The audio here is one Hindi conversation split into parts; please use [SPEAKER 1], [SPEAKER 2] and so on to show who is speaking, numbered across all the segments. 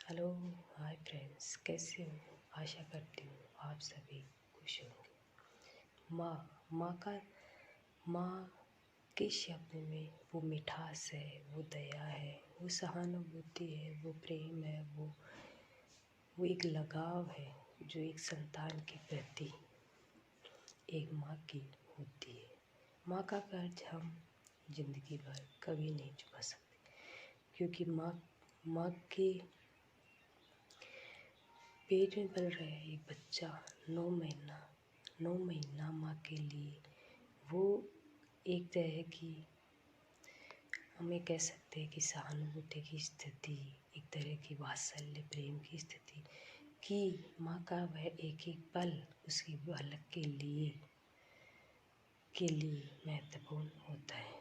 [SPEAKER 1] हेलो, हाय फ्रेंड्स, कैसे हो? आशा करती हूँ आप सभी खुश होंगे। माँ के शब्द में वो मिठास है, वो दया है, वो सहानुभूति है, वो प्रेम है, वो एक लगाव है जो एक संतान के प्रति एक माँ की होती है। माँ का कर्ज हम जिंदगी भर कभी नहीं चुका सकते, क्योंकि माँ के पेट में पल रहा है एक बच्चा 9 महीना माँ के लिए वो एक तरह की, हमें कह सकते हैं कि सहानुभूति की स्थिति, एक तरह की वात्सल्य प्रेम की स्थिति कि माँ का वह एक एक पल उसकी बालक के लिए महत्वपूर्ण होता है।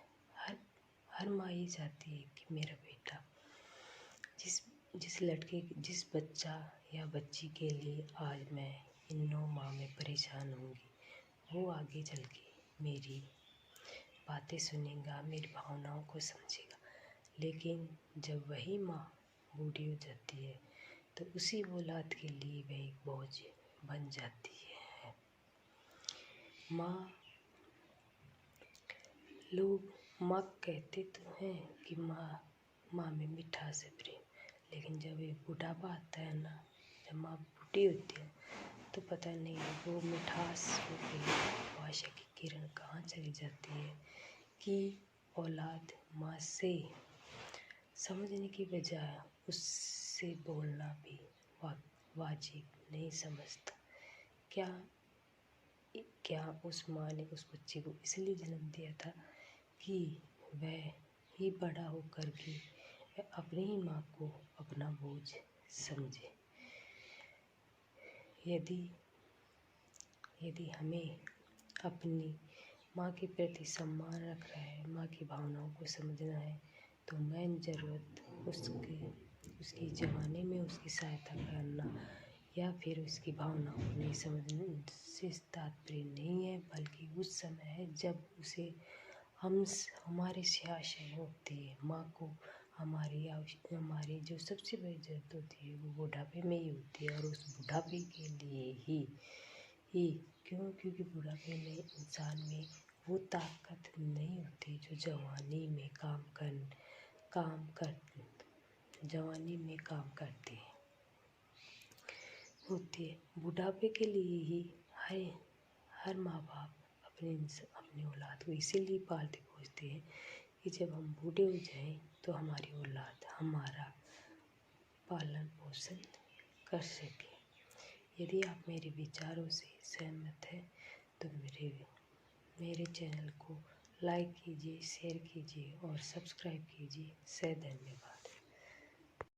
[SPEAKER 1] हर माँ ये चाहती है कि मेरा बेटा जिस बच्चा या बच्ची के लिए आज मैं इन 9 माह में परेशान होंगी, वो आगे चल के मेरी बातें सुनेगा, मेरी भावनाओं को समझेगा। लेकिन जब वही माँ बूढ़ी हो जाती है तो उसी औलाद के लिए वह एक बोझ बन जाती है। लोग माँ कहते तो हैं कि माँ में मिठास है, प्रेम, लेकिन जब ये बुढ़ापा आता है ना, जब माँ बूढ़ी होती है तो पता नहीं वो मिठास रूपी आशा की किरण कहाँ चली जाती है कि औलाद माँ से समझने की बजाय उससे बोलना भी वाजिब नहीं समझता। क्या उस माँ ने उस बच्चे को इसलिए जन्म दिया था कि वह ही बड़ा होकर के वह अपनी ही माँ को अपना बोझ समझे। यदि हमें अपनी माँ के प्रति सम्मान रखना है, माँ की भावनाओं को समझना है, तो मैन ज़रूरत उसकी जवानी में उसकी सहायता करना या फिर उसकी भावनाओं को नहीं समझने से तात्पर्य नहीं है, बल्कि उस समय है जब उसे हमारे से आशा होती है। माँ को हमारी जो सबसे बड़ी ज़रूरत होती है वो बुढ़ापे में ही होती है, और उस बुढ़ापे के लिए ही क्योंकि बुढ़ापे में इंसान में वो ताकत नहीं होती जो जवानी में काम करती है होती है। बुढ़ापे के लिए ही हर माँ बाप अपने औलाद को इसीलिए पालते पोसते हैं कि जब हम बूढ़े हो जाएं तो हमारी औलाद हमारा पालन पोषण कर सके। यदि आप मेरे विचारों से सहमत हैं तो मेरे चैनल को लाइक कीजिए, शेयर कीजिए और सब्सक्राइब कीजिए। धन्यवाद।